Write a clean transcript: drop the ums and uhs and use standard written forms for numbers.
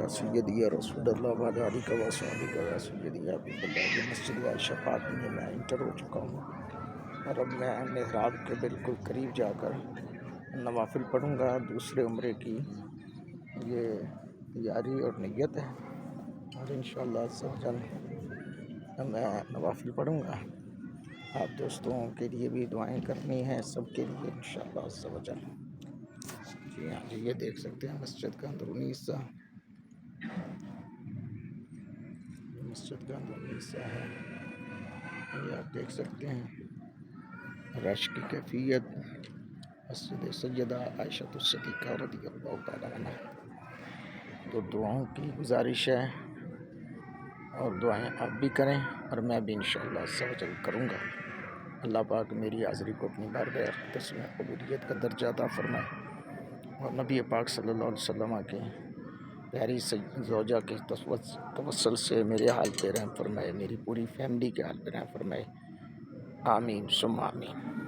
سیدی یا رسول اللہ وعلی آلک و اصحابک یا سیدی یا حبیب اللہ. یہ مسجد عائشہ پاک میں میں انٹر ہو چکا ہوں اور اب میں محراب کے بالکل قریب جا کر نوافل پڑھوں گا. دوسرے عمرے کی یہ تیاری اور نیت ہے اور انشاءاللہ سب جن میں نوافل پڑھوں گا. آپ دوستوں کے لیے بھی دعائیں کرنی ہیں، سب کے لیے انشاءاللہ سب جن. جی ہاں جی، یہ دیکھ سکتے ہیں مسجد کا اندرونی حصہ. مسجد کا اندرونی حصہ ہے، یہ آپ دیکھ سکتے ہیں. رش کی کیفیت مسجد سیدہ عائشہ الصدیقہ رضی اللہ تعالیٰ عنہ. تو دعاؤں کی گزارش ہے اور دعائیں آپ بھی کریں اور میں بھی انشاءاللہ سب جل کروں گا. اللہ پاک میری حاضری کو اپنی بارگاہ اقدس میں قبولیت کا درجہ عطا فرمائے اور نبی پاک صلی اللہ علیہ وسلم کے پیاری زوجہ کے توسل سے میرے حال پہ رحم فرمائے، میری پوری فیملی کے حال پہ رحم فرمائے. آمین ثم آمین.